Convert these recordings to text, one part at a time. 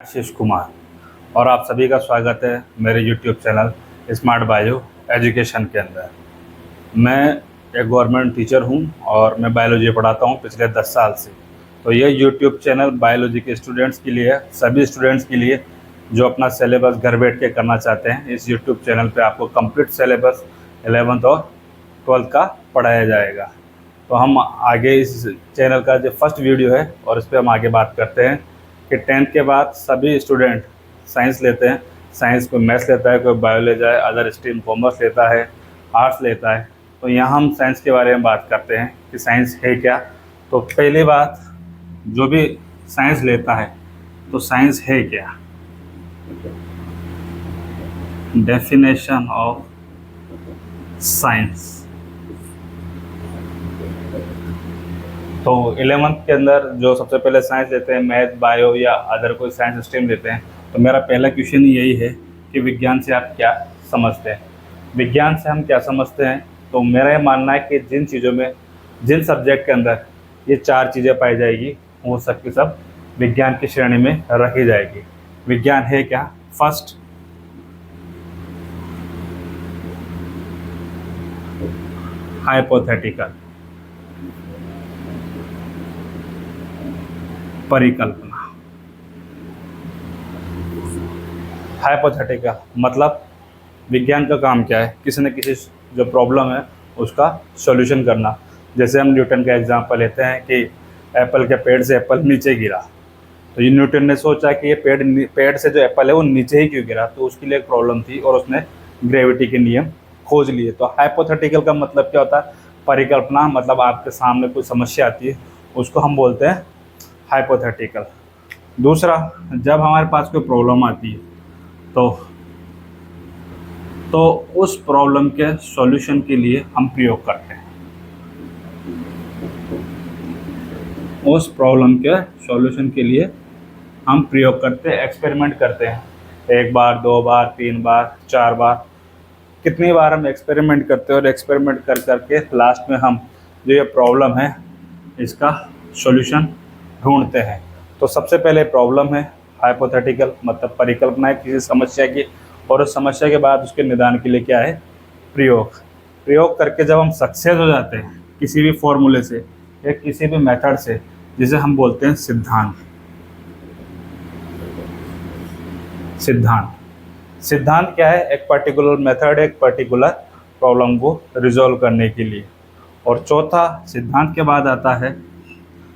आशीष कुमार और आप सभी का स्वागत है मेरे YouTube channel smart bio education के अंदर। मैं एक गवर्नमेंट टीचर हूं और मैं बायोलॉजी पढ़ाता हूं पिछले 10 साल से। तो ये YouTube चैनल बायोलॉजी के स्टूडेंट्स के लिए है, सभी स्टूडेंट्स के लिए जो अपना सिलेबस घर बैठ के करना चाहते हैं। इस YouTube चैनल पे आपको कंप्लीट सिलेबस 11th और 12th का पढ़ाया जाएगा। तो हम आगे इस चैनल का जो फर्स्ट वीडियो है और इस पर हम आगे बात करते हैं कि 10th के बाद सभी स्टूडेंट साइंस लेते हैं। साइंस कोई मैथ्स लेता है, कोई बायो ले जाए, अदर स्ट्रीम कॉमर्स लेता है, आर्ट्स लेता है। तो यहाँ हम साइंस के बारे में बात करते हैं कि साइंस है क्या। तो पहली बात, जो भी साइंस लेता है तो साइंस है क्या। Definition of science. तो 11th के अंदर जो सबसे पहले साइंस लेते हैं, मैथ, बायो या अदर कोई साइंस स्ट्रीम लेते हैं, तो मेरा पहला क्वेश्चन यही है कि विज्ञान से आप क्या समझते हैं। विज्ञान से हम क्या समझते हैं, तो मेरा ये मानना है कि जिन चीज़ों में, जिन सब्जेक्ट के अंदर ये 4 चीज़ें पाई जाएगी वो सब की सब विज्ञान की श्रेणी में रखी जाएगी। विज्ञान है क्या? फर्स्ट, हाइपोथेटिकल, परिकल्पना। हाइपोथेटिकल मतलब विज्ञान का काम क्या है, किसी न किसी जो प्रॉब्लम है उसका सॉल्यूशन करना। जैसे हम न्यूटन का एग्जांपल लेते हैं कि एप्पल के पेड़ से एप्पल नीचे गिरा, तो ये न्यूटन ने सोचा कि ये पेड़ से जो एप्पल है वो नीचे ही क्यों गिरा, तो उसके लिए एक प्रॉब्लम थी और उसने ग्रेविटी के नियम खोज लिए। तो हाइपोथेटिकल का मतलब क्या होता है? परिकल्पना। मतलब आपके सामने कोई समस्या आती है उसको हम बोलते हैं हाइपोथेटिकल। दूसरा, जब हमारे पास कोई प्रॉब्लम आती है तो उस प्रॉब्लम के सॉल्यूशन के लिए हम प्रयोग करते हैं। उस प्रॉब्लम के सॉल्यूशन के लिए हम प्रयोग करते हैं, एक्सपेरिमेंट करते हैं। 1 बार, 2 बार, 3 बार, 4 बार, कितनी बार हम एक्सपेरिमेंट करते हैं और एक्सपेरिमेंट कर करके लास्ट में हम जो ये प्रॉब्लम है इसका सॉल्यूशन ढूंढते हैं। तो सबसे पहले प्रॉब्लम है हाइपोथेटिकल, मतलब परिकल्पना है किसी समस्या की, और उस समस्या के बाद उसके निदान के लिए क्या है? प्रयोग। प्रयोग करके जब हम सक्सेस हो जाते हैं किसी भी फॉर्मूले से या किसी भी मेथड से, जिसे हम बोलते हैं सिद्धांत। सिद्धांत क्या है? एक पर्टिकुलर मेथड, एक पर्टिकुलर प्रॉब्लम को रिजॉल्व करने के लिए। और चौथा, सिद्धांत के बाद आता है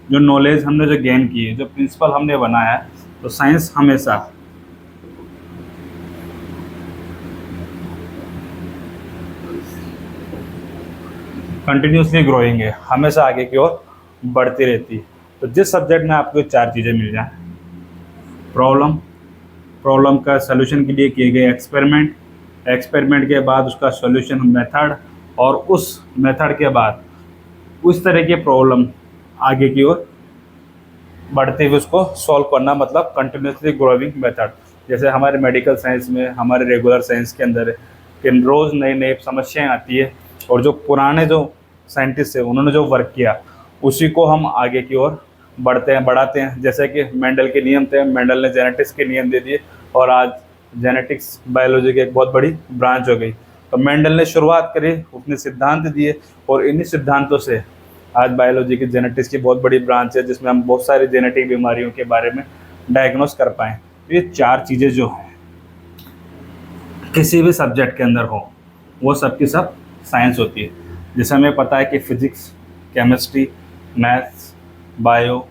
जो नॉलेज हमने जो गेन की है, जो प्रिंसिपल हमने बनाया है। तो साइंस हमेशा कंटिन्यूसली ग्रोइंग है, हमेशा आगे की ओर बढ़ती रहती है। तो जिस सब्जेक्ट में आपको 4 चीज़ें मिल जाए, प्रॉब्लम का सलूशन के लिए किए गए एक्सपेरिमेंट के बाद उसका सॉल्यूशन मेथड, और उस मेथड के बाद उस तरह के प्रॉब्लम आगे की ओर बढ़ते हुए उसको सॉल्व करना, मतलब कंटिन्यूसली ग्रोइंग मेथड। जैसे हमारे मेडिकल साइंस में, हमारे रेगुलर साइंस के अंदर कि रोज़ नई नई समस्याएं आती है, और जो पुराने जो साइंटिस्ट है उन्होंने जो वर्क किया उसी को हम आगे की ओर बढ़ाते हैं। जैसे कि मेंडल के नियम थे, मेंडल ने जेनेटिक्स के नियम दे दिए और आज जेनेटिक्स बायोलॉजी की एक बहुत बड़ी ब्रांच हो गई। तो मेंडल ने शुरुआत करी, उसने सिद्धांत दिए, और इन्हीं सिद्धांतों से आज बायोलॉजी की जेनेटिक्स की बहुत बड़ी ब्रांच है, जिसमें हम बहुत सारी जेनेटिक बीमारियों के बारे में डायग्नोस कर पाएँ। तो ये 4 चीज़ें जो हैं किसी भी सब्जेक्ट के अंदर हो, वो सब की सब साइंस होती है। जैसे हमें पता है कि फिजिक्स, केमिस्ट्री, मैथ्स, बायो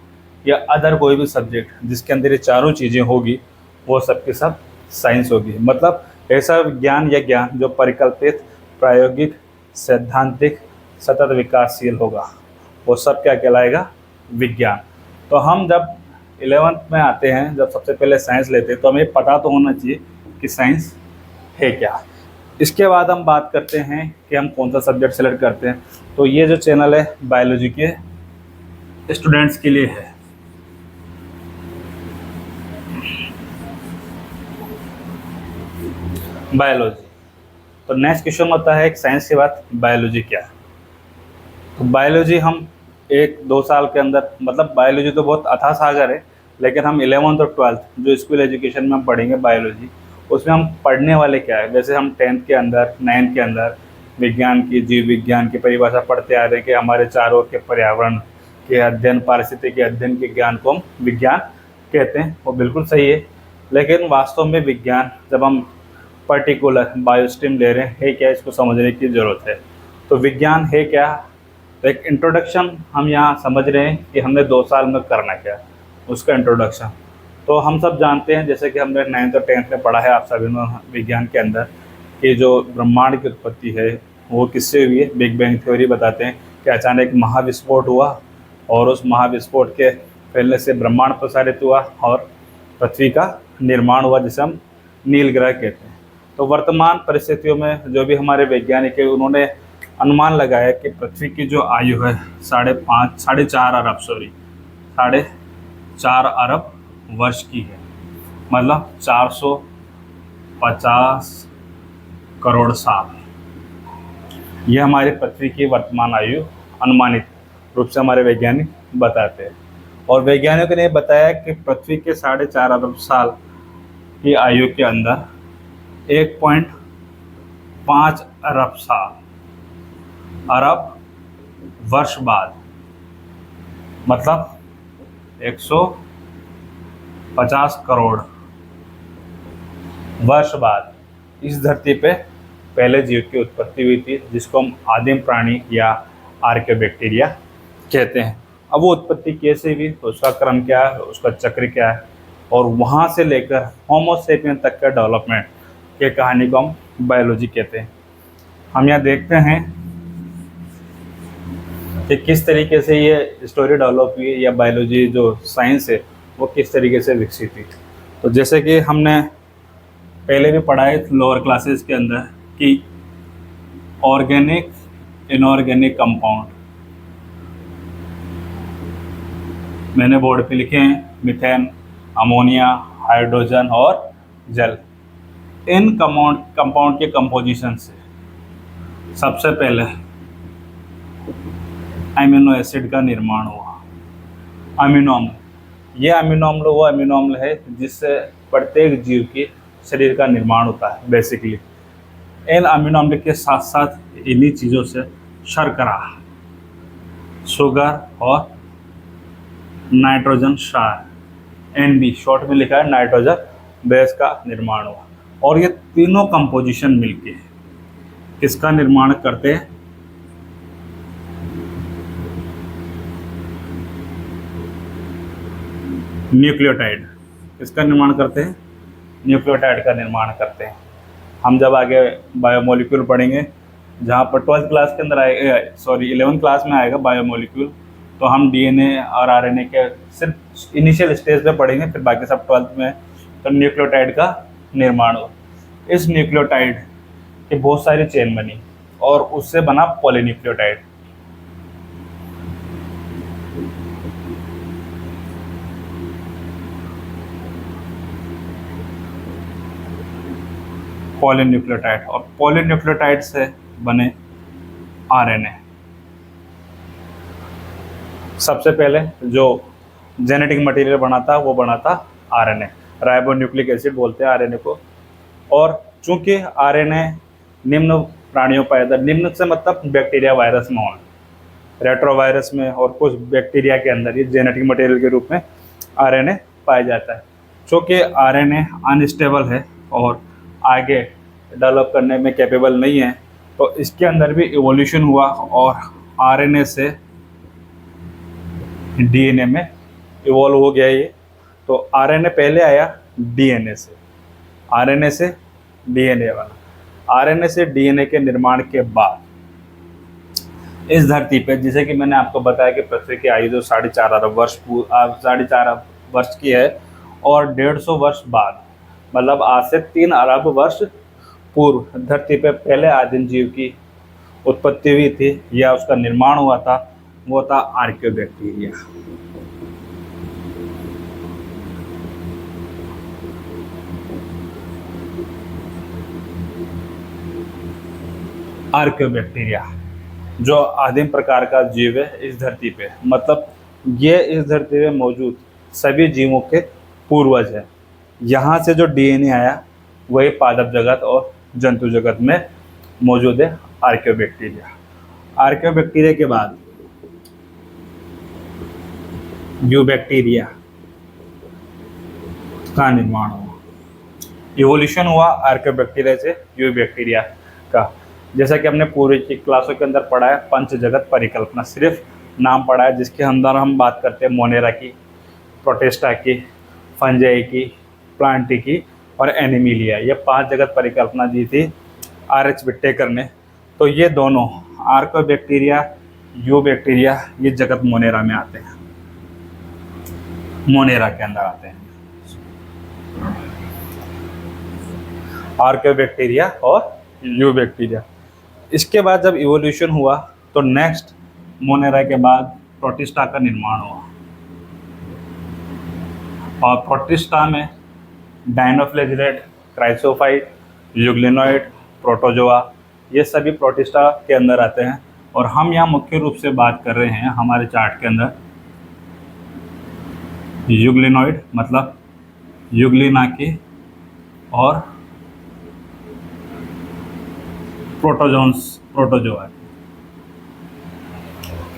या अदर कोई भी सब्जेक्ट जिसके अंदर ये चारों चीज़ें होगी वो सब की सब साइंस होगी। मतलब ऐसा विज्ञान या ज्ञान जो परिकल्पित, प्रायोगिक, सैद्धांतिक, सतत विकासशील होगा, वो सब क्या कहलाएगा? विज्ञान। तो हम जब 11th में आते हैं, जब सबसे पहले साइंस लेते हैं, तो हमें पता तो होना चाहिए कि साइंस है क्या। इसके बाद हम बात करते हैं कि हम कौन सा सब्जेक्ट सेलेक्ट करते हैं। तो ये जो चैनल है बायोलॉजी के स्टूडेंट्स के लिए है। बायोलॉजी। तो नेक्स्ट क्वेश्चन होता है साइंस के बाद बायोलॉजी क्या है। तो बायोलॉजी हम 1-2 साल के अंदर, मतलब बायोलॉजी तो बहुत अथाह सागर है, लेकिन हम 11th और 12th जो स्कूल एजुकेशन में हम पढ़ेंगे बायोलॉजी, उसमें हम पढ़ने वाले क्या है, जैसे हम 10th के अंदर 9th के अंदर विज्ञान की, जीव विज्ञान की परिभाषा पढ़ते आ रहे हैं कि हमारे चारों के पर्यावरण के अध्ययन, पारिस्थितिकी के अध्ययन के ज्ञान को हम विज्ञान कहते हैं। वो बिल्कुल सही है, लेकिन वास्तव में विज्ञान जब हम पर्टिकुलर बायोस्ट्रीम ले रहे हैं है क्या, इसको समझने की ज़रूरत है। तो विज्ञान है क्या, तो एक इंट्रोडक्शन हम यहाँ समझ रहे हैं कि हमने 2 साल में करना क्या, उसका इंट्रोडक्शन। तो हम सब जानते हैं, जैसे कि हमने 9th और 10th में पढ़ा है आप सभी ने विज्ञान के अंदर, कि जो ब्रह्मांड की उत्पत्ति है वो किससे हुई है। बिग बैंग थ्योरी बताते हैं कि अचानक महाविस्फोट हुआ और उस महाविस्फोट के फैलने से ब्रह्मांड प्रसारित हुआ और पृथ्वी का निर्माण हुआ, जिसे हम नील ग्रह कहते हैं। तो वर्तमान परिस्थितियों में जो भी हमारे वैज्ञानिक है, उन्होंने अनुमान लगाया कि पृथ्वी की जो आयु है 4.5 अरब वर्ष की है, मतलब 450 करोड़ साल। यह हमारी पृथ्वी की वर्तमान आयु अनुमानित रूप से हमारे वैज्ञानिक बताते हैं। और वैज्ञानिकों ने बताया कि पृथ्वी के 4.5 अरब साल की आयु के अंदर 1.5 अरब वर्ष बाद, मतलब 150 करोड़ वर्ष बाद इस धरती पे पहले जीव की उत्पत्ति हुई थी, जिसको हम आदिम प्राणी या आर्कियोबैक्टीरिया कहते हैं। अब वो उत्पत्ति कैसे हुई, उसका क्रम क्या है, उसका चक्र क्या है, और वहाँ से लेकर होमो सेपियन तक का डेवलपमेंट के कहानी को हम बायोलॉजी कहते हैं। हम यहाँ देखते हैं कि किस तरीके से ये स्टोरी डेवलप हुई या बायोलॉजी जो साइंस है वो किस तरीके से विकसित हुई। तो जैसे कि हमने पहले भी पढ़ा है लोअर क्लासेस के अंदर कि ऑर्गेनिक इनऑर्गेनिक कंपाउंड मैंने बोर्ड पे लिखे हैं, मीथेन, अमोनिया, हाइड्रोजन और जल। इन कंपाउंड के कंपोजिशन से सबसे पहले अमीनो एसिड का निर्माण हुआ। अमीनो अम्ल, ये अमीनो अम्ल वो अमीनो अम्ल है जिससे प्रत्येक जीव के शरीर का निर्माण होता है बेसिकली। इन अमीनो अम्ल के साथ साथ इन्हीं चीज़ों से शर्करा, शुगर और नाइट्रोजन क्षार, NB शॉर्ट में लिखा है, नाइट्रोजन बेस का निर्माण हुआ। और ये तीनों कंपोजिशन मिलके किसका निर्माण करते हैं, न्यूक्लियोटाइड। इसका निर्माण करते हैं, न्यूक्लियोटाइड का निर्माण करते हैं। हम जब आगे बायोमोलिक्यूल पढ़ेंगे, जहाँ पर 12th क्लास के अंदर आएगा, 11th क्लास में आएगा बायोमोलिक्यूल, तो हम DNA और RNA के सिर्फ इनिशियल स्टेज पे पढ़ेंगे, फिर बाकी सब 12th में। तो न्यूक्लियोटाइड का निर्माण हो, इस न्यूक्लियोटाइड की बहुत सारी चेन बनी और उससे बना पॉलीन्यूक्लियोटाइड। पॉलीन्यूक्लियोटाइड और पॉलीन्यूक्लियोटाइड से बने RNA। सबसे पहले जो जेनेटिक मटेरियल बना था वो बना था RNA, राइबोन्यूक्लिक एसिड बोलते हैं RNA को। और चूंकि RNA निम्न प्राणियों पाया था, निम्न से मतलब बैक्टीरिया, वायरस में होना, रेट्रोवायरस में और कुछ बैक्टीरिया के अंदर ये जेनेटिक मटेरियल के रूप में RNA पाया जाता है। चूँकि RNA अनस्टेबल है और आगे डेवलप करने में कैपेबल नहीं है, तो इसके अंदर भी इवोल्यूशन हुआ और RNA से DNA में इवॉल्व हो गया ये। तो RNA पहले आया DNA से, RNA से DNA बना, RNA से DNA के निर्माण के बाद इस धरती पे, जैसे कि मैंने आपको बताया कि पृथ्वी की आयु जो 4.5 अरब वर्ष की है, और 150 वर्ष बाद, मतलब आज से 3 अरब वर्ष पूर्व धरती पे पहले आदिम जीव की उत्पत्ति हुई थी या उसका निर्माण हुआ था, वो था आर्कियोबैक्टीरिया। आर्कियोबैक्टीरिया जो आदिम प्रकार का जीव है इस धरती पे, मतलब ये इस धरती पे मौजूद सभी जीवों के पूर्वज हैं। यहाँ से जो डीएनए आया वही पादप जगत और जंतु जगत में मौजूद है, आर्कियोबैक्टीरिया। आर्कियोबैक्टीरिया के बाद यूबैक्टीरिया का निर्माण हुआ, इवोल्यूशन हुआ आर्कियोबैक्टीरिया से यूबैक्टीरिया का। जैसा कि हमने पूरी क्लासों के अंदर पढ़ा है, पंच जगत परिकल्पना, सिर्फ नाम पढ़ा है, जिसके अंदर हम बात करते हैं मोनेरा की, प्रोटिस्टा की, फंजाई की, प्लांटी की और एनिमिलिया। ये 5 जगत परिकल्पना दी थी आर.एच. विट्टेकर ने। तो ये दोनों आर्कियोबैक्टीरिया, यूबैक्टीरिया, ये जगत मोनेरा में आते हैं, मोनेरा के अंदर आते हैं आर्कियोबैक्टीरिया और यूबैक्टीरिया। इसके बाद जब इवोल्यूशन हुआ तो नेक्स्ट मोनेरा के बाद प्रोटिस्टा का निर्माण हुआ, और प्रोटिस्टा में डायनोफ्लैजिलेट, क्राइसोफाइट, यूग्लिनोइड, प्रोटोजोआ, ये सभी प्रोटिस्टा के अंदर आते हैं। और हम यहाँ मुख्य रूप से बात कर रहे हैं हमारे चार्ट के अंदर यूग्लिनोइड, मतलब यूग्लिना की, और प्रोटोजोआ।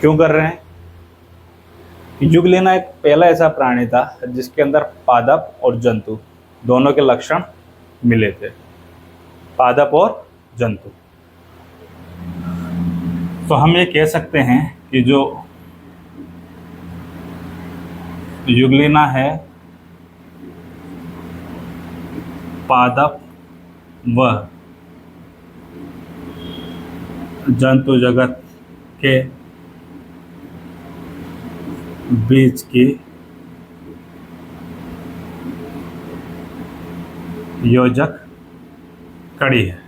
क्यों कर रहे हैं? यूग्लिना एक पहला ऐसा प्राणी था जिसके अंदर पादप और जंतु दोनों के लक्षण मिले थे, पादप और जंतु। तो हम ये कह सकते हैं कि जो यूग्लिना है पादप व जंतु जगत के बीच की योजक कड़ी है।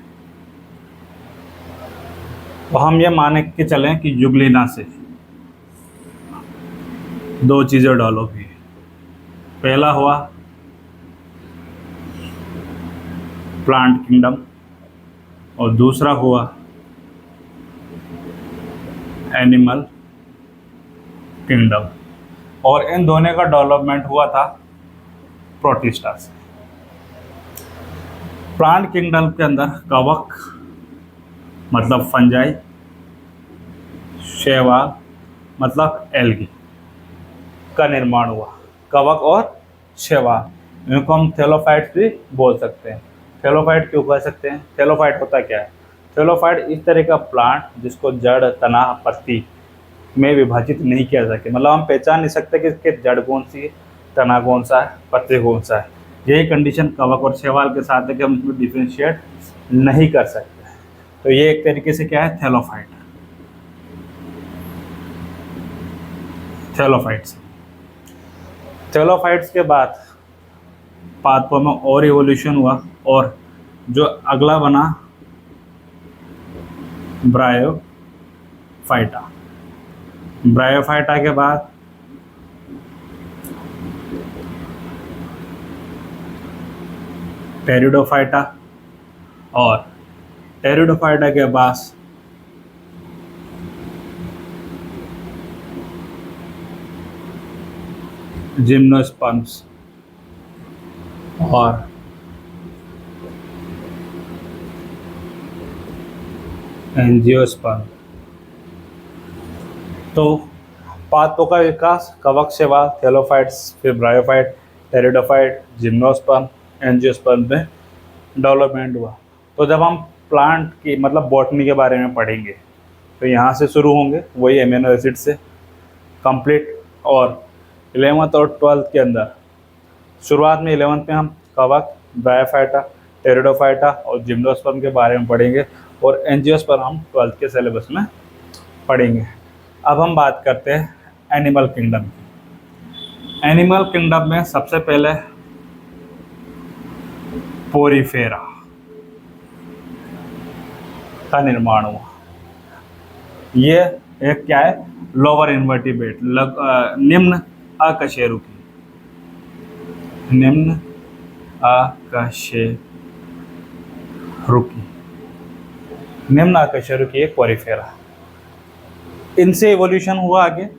तो हम ये मान के चलें कि यूग्लिना से 2 चीज़ें डेवलप हुई। पहला हुआ प्लांट किंगडम और दूसरा हुआ एनिमल किंगडम, और इन दोनों का डेवलपमेंट हुआ था प्रोटिस्टा से। प्लांट किंगडम के अंदर कवक मतलब फंजाई, शैवाल मतलब एल्गी का निर्माण हुआ। कवक और शैवाल, इनको हम थैलोफाइट्स भी बोल सकते हैं। थैलोफाइट क्यों कह सकते हैं? थैलोफाइट होता क्या है? थैलोफाइट इस तरह का प्लांट जिसको जड़, तना, पत्ती में विभाजित नहीं किया जा सके, मतलब हम पहचान नहीं सकते कि इसके जड़ कौन सी है, तना कौन सा है, पत्ते कौन सा है। यही कंडीशन कवक और शैवाल के साथ है कि हम इसमें डिफ्रेंशिएट नहीं कर सकते। तो ये एक तरीके से क्या है? थैलोफाइट। थैलोफाइट्स के बाद पादपों में और इवोल्यूशन हुआ, और जो अगला बना ब्रायोफाइटा। ब्रायोफाइटा के बाद टेरिडोफाइटा, और टेरिडोफाइटा के बाद जिम्नोस्पर्म्स और एंजियोस्पर्म। तो पादपों का विकास कवक, शैवाल, थैलोफाइट्स, फिर ब्रायोफाइट, टेरिडोफाइट, जिम्नोस्पर्म, एंजियोस्पर्म में डेवलपमेंट हुआ। तो जब हम प्लांट की मतलब बॉटनी के बारे में पढ़ेंगे तो यहाँ से शुरू होंगे, वही एमिनो एसिड से कंप्लीट। और 11th और 12th के अंदर, शुरुआत में 11th में हम कवक, ब्रायोफाइटा, टेरिडोफाइटा और जिम्नोस्पर्म के बारे में पढ़ेंगे, और एंजियोस्पर्म हम 12th के सिलेबस में पढ़ेंगे। अब हम बात करते हैं एनिमल किंगडम की। एनिमल किंगडम में सबसे पहले पोरीफेरा का निर्माण हुआ। ये एक क्या है? लोअर इन्वर्टिब्रेट, निम्न अकशेरुकी, निम्न अकशेरुकी, निम्न अकशेरुकी एक पोरीफेरा। इनसे इवोल्यूशन हुआ आगे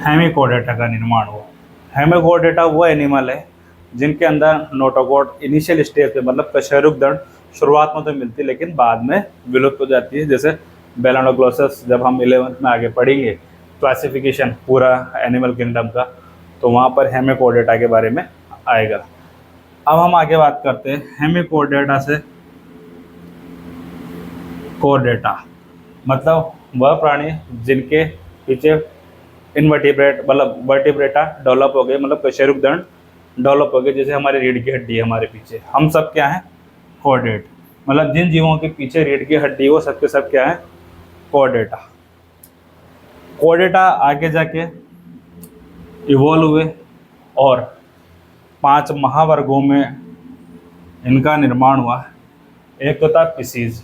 हेमिकोडेटा का निर्माण हुआ। हेमिकोडेटा वो एनिमल है जिनके अंदर नोटोकॉट इनिशियल स्टेज पे मतलब कशेरुकदंड शुरुआत में तो मिलती है लेकिन बाद में विलुप्त हो जाती है। जैसे बेलानोग्लोसस, जब हम 11th में आगे पढ़ेंगे क्लासिफिकेशन पूरा एनिमल किंगडम का, तो वहाँ पर हेमिकोडेटा के बारे में आएगा। अब हम आगे बात करते हैं हेमिकोडेटा से कोडेटा, मतलब वह प्राणी जिनके पीछे इनवर्टिब्रेट मतलब वर्टिब्रेटा डेवलप हो गए, मतलब कशेरुकदंड डेवलप हो गए। जैसे हमारी रीढ़ की हड्डी है हमारे पीछे, हम सब क्या हैं? कोडेट, मतलब जिन जीवों के पीछे रीढ़ की हड्डी वो सब के सब क्या है? कोडेटा। कोडेटा आगे जाके इवॉल्व हुए और 5 महावर्गों में इनका निर्माण हुआ। एक तो था पिसीज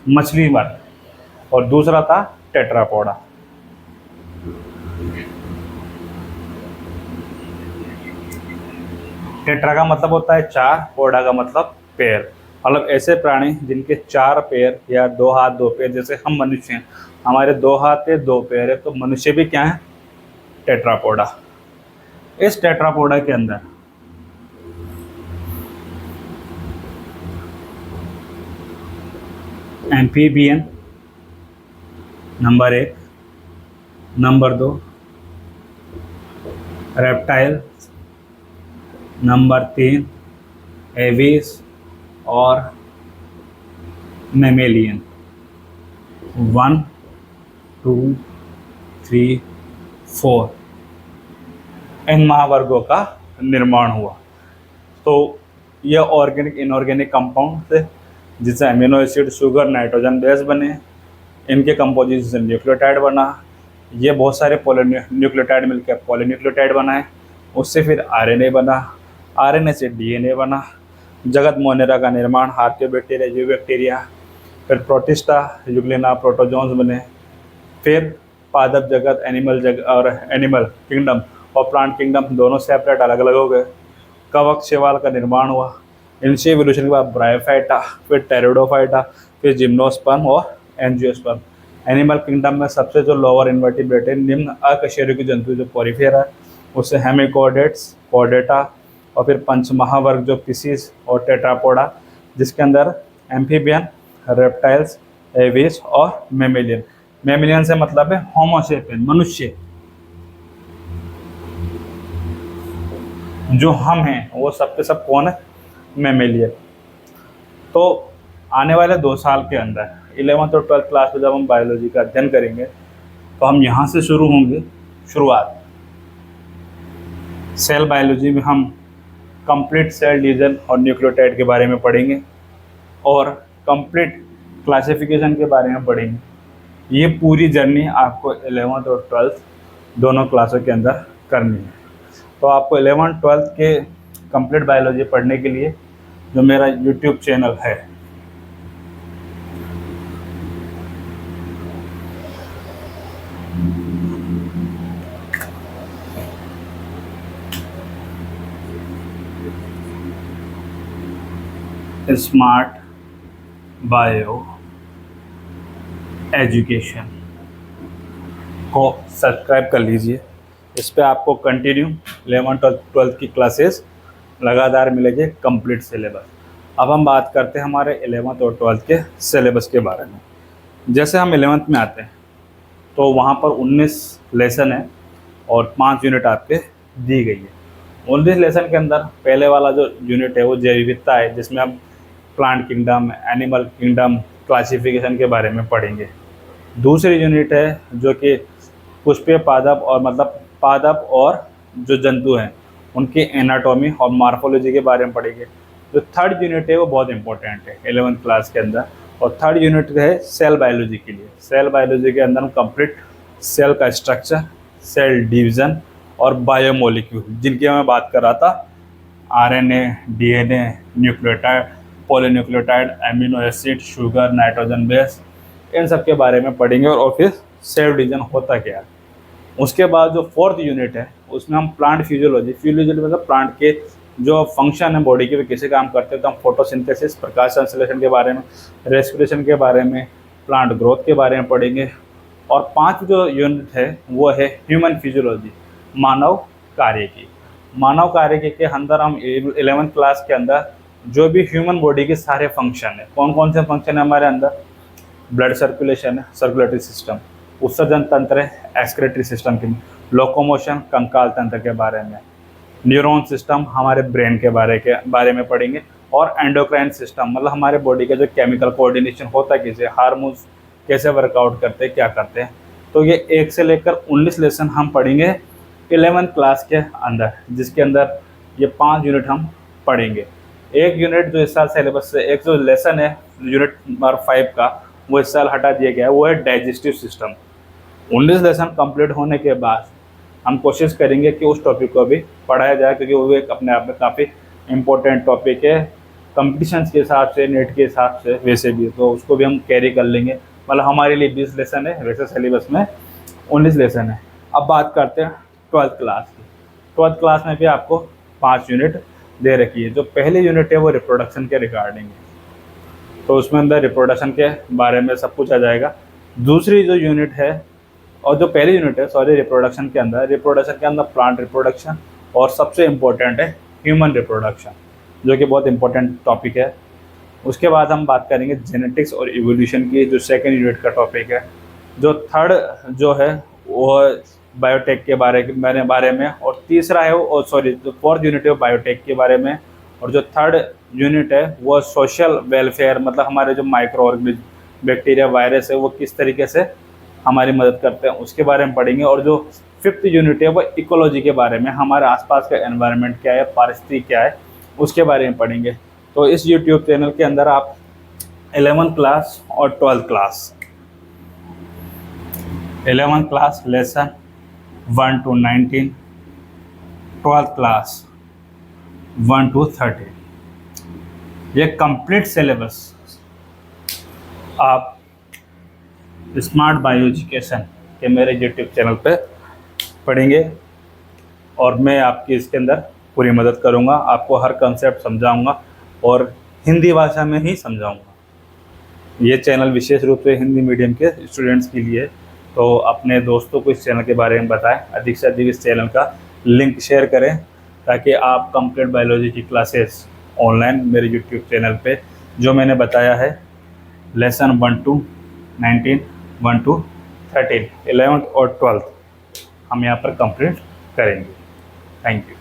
मछली वर्ग, और दूसरा था टेट्रापोडा। टेट्रा का मतलब होता है 4, पोडा का मतलब पैर, मतलब ऐसे प्राणी जिनके 4 पैर या 2 हाथ 2 पैर, जैसे हम मनुष्य हैं, हमारे 2 हाथ है 2 पैर है, तो मनुष्य भी क्या है? टेट्रापोडा। इस टेट्रापोडा के अंदर amphibian number 1, number 2 reptile, number 3 Aves और मेमेलियन। 1 2 3 4 इन महावर्गों का निर्माण हुआ। तो यह ऑर्गेनिक इनऑर्गेनिक कंपाउंड थे जिससे amino acid, sugar, nitrogen base बने। इनके कंपोजिशन से न्यूक्लियोटाइड बना। ये बहुत सारे न्यूक्लियोटाइड मिलकर पॉलीन्यूक्लियोटाइड बनाए। उससे फिर आरएनए बना, आरएनए से डीएनए बना। जगत मोनेरा का निर्माण, आर्कियोबैक्टीरिया, यूबैक्टीरिया, फिर प्रोटिस्टा, यूग्लिना, प्रोटोजोन्स बने। फिर पादप जगत, एनिमल जगत और एनिमल किंगडम और प्लांट किंगडम दोनों सेपरेट अलग अलग हो गए। कवक शैवाल का निर्माण हुआ। इनसे एवोल्यूशन के बाद ब्रायोफाइटा, फिर टेरिडोफाइटा, फिर जिम्नोस्पर्म और एंजियोस्पर्म। एनिमल किंगडम में सबसे जो लोअर इन्वर्टिब्रेट है, निम्न अकशेरुकी जंतु जो पोरिफेरा है, उससे हेमिकोडेट्स, कोडेटा, और फिर 5 महावर्ग जो पिसीज और टेट्रापोडा, जिसके अंदर एम्फीबियन, रेप्टाइल्स, एविस और मेमेलियन। मेमेलियन से मतलब है होमोसेपियन, मनुष्य। जो हम हैं वो सब के सब कौन है? मेमेलियन। तो आने वाले 2 साल के अंदर 11th और 12th क्लास में जब हम बायोलॉजी का अध्ययन करेंगे तो हम यहाँ से शुरू होंगे। शुरुआत सेल बायोलॉजी में हम कंप्लीट सेल डिवीजन और न्यूक्लियोटाइड के बारे में पढ़ेंगे और कंप्लीट क्लासिफिकेशन के बारे में पढ़ेंगे। ये पूरी जर्नी आपको 11th और 12th दोनों क्लासों के अंदर करनी है। तो आपको 11th 12th के कंप्लीट बायोलॉजी पढ़ने के लिए जो मेरा यूट्यूब चैनल है, स्मार्ट बायो एजुकेशन, को सब्सक्राइब कर लीजिए। इस पे आपको कंटिन्यू 11th और 12th की क्लासेस लगातार मिलेगी, कंप्लीट सिलेबस। अब हम बात करते हैं हमारे 11th और 12th के सिलेबस के बारे में। जैसे हम 11th में आते हैं तो वहाँ पर 19 लेसन है और 5 यूनिट आपके दी गई है। 19 लेसन के अंदर पहले वाला जो यूनिट है वो जैव विविधता है, जिसमें हम plant kingdom, animal kingdom, classification के बारे में पढ़ेंगे। दूसरी यूनिट है जो कि पुष्पीय पादप और मतलब पादप और जो जंतु हैं उनकी एनाटॉमी और मार्फोलॉजी के बारे में पढ़ेंगे। जो थर्ड यूनिट है वो बहुत इंपॉर्टेंट है 11th क्लास के अंदर, और थर्ड यूनिट है सेल बायोलॉजी के लिए। सेल बायोलॉजी के अंदर हम कंप्लीट सेल का स्ट्रक्चर, सेल डिवीज़न और बायोमोलिक्यूल, जिनकी मैं बात कर रहा था, RNA, DNA, nucleotide, polynucleotide, amino acid, sugar, nitrogen base, इन सब के बारे में पढ़ेंगे और फिर सेल डिवीजन होता क्या है। उसके बाद जो फोर्थ यूनिट है उसमें हम प्लांट फिजियोलॉजी मतलब प्लांट के जो फंक्शन है बॉडी के वे कैसे काम करते हैं, तो हम फोटोसिंथेसिस, प्रकाश संश्लेषण के बारे में, रेस्पिरेशन के बारे में, प्लांट ग्रोथ के बारे में पढ़ेंगे, और 5 जो यूनिट है वो है ह्यूमन फिजियोलॉजी, मानव कार्यकी। मानव कार्यकी के अंदर हम 11th क्लास के अंदर जो भी ह्यूमन बॉडी के सारे फंक्शन है, कौन कौन से फंक्शन है हमारे अंदर, ब्लड सर्कुलेशन है, सर्कुलेटरी सिस्टम, उत्सर्जन तंत्र है, एक्सक्रेटरी सिस्टम की, लोकोमोशन कंकाल तंत्र के बारे में, न्यूरॉन सिस्टम हमारे ब्रेन के बारे में पढ़ेंगे, और एंडोक्राइन सिस्टम मतलब हमारे बॉडी का जो केमिकल कोऑर्डिनेशन होता है, कैसे हार्मोन्स कैसे वर्कआउट करते हैं, क्या करते हैं। तो ये 1 से लेकर 19 लेसन हम पढ़ेंगे 11th क्लास के अंदर, जिसके अंदर ये 5 यूनिट हम पढ़ेंगे। एक यूनिट जो इस साल सिलेबस से, एक जो लेसन है यूनिट नंबर 5 का, वो इस साल हटा दिया गया है, वो है डाइजेस्टिव सिस्टम। 19 लेसन कंप्लीट होने के बाद हम कोशिश करेंगे कि उस टॉपिक को भी पढ़ाया जाए, क्योंकि वो एक अपने आप में काफ़ी इम्पोर्टेंट टॉपिक है कंपटीशंस के हिसाब से, नेट के हिसाब से, वैसे भी तो उसको भी हम कैरी कर लेंगे। मतलब हमारे लिए 20 लेसन है, वैसे सिलेबस में 19 लेसन है। अब बात करते हैं 12th क्लास की। 12th क्लास में भी आपको 5 यूनिट दे रखी है। जो पहली यूनिट है वो रिप्रोडक्शन के रिगार्डिंग है, तो उसमें अंदर रिप्रोडक्शन के बारे में सब कुछ आ जाएगा। दूसरी जो यूनिट है, और जो पहली यूनिट है सॉरी, रिप्रोडक्शन के अंदर प्लांट रिप्रोडक्शन, और सबसे इम्पोर्टेंट है ह्यूमन रिप्रोडक्शन, जो कि बहुत इंपॉर्टेंट टॉपिक है। उसके बाद हम बात करेंगे जेनेटिक्स और इवोल्यूशन की, जो सेकेंड यूनिट का टॉपिक है। जो थर्ड जो है वो बायोटेक के बारे में, और तीसरा है वो जो 4th यूनिट है वो बायोटेक के बारे में, और जो 3rd यूनिट है वो सोशल वेलफेयर, मतलब हमारे जो माइक्रो ऑर्गेनिज्म, बैक्टीरिया, वायरस है, वो किस तरीके से हमारी मदद करते हैं, उसके बारे में पढ़ेंगे। और जो 5th यूनिट है वो इकोलॉजी के बारे में, हमारे आसपास का एनवायरनमेंट क्या है, पारिस्थितिकी क्या है, उसके बारे में पढ़ेंगे। तो इस यूट्यूब चैनल के अंदर आप 11th क्लास और 12th class, 11th class lesson 1 to 19, 12th class 1 to 13, ये कंप्लीट सिलेबस आप स्मार्ट बायो एजुकेशन के मेरे यूट्यूब चैनल पे पढ़ेंगे, और मैं आपकी इसके अंदर पूरी मदद करूंगा, आपको हर कंसेप्ट समझाऊंगा और हिंदी भाषा में ही समझाऊंगा। ये चैनल विशेष रूप से हिंदी मीडियम के स्टूडेंट्स के लिए, तो अपने दोस्तों को इस चैनल के बारे में बताएं, अधिक से अधिक इस चैनल का लिंक शेयर करें, ताकि आप कंप्लीट बायोलॉजी की क्लासेस ऑनलाइन मेरे यूट्यूब चैनल पे जो मैंने बताया है, लेसन 1 to 19, 1 to 13, 11th और 12th हम यहाँ पर कंप्लीट करेंगे। Thank you.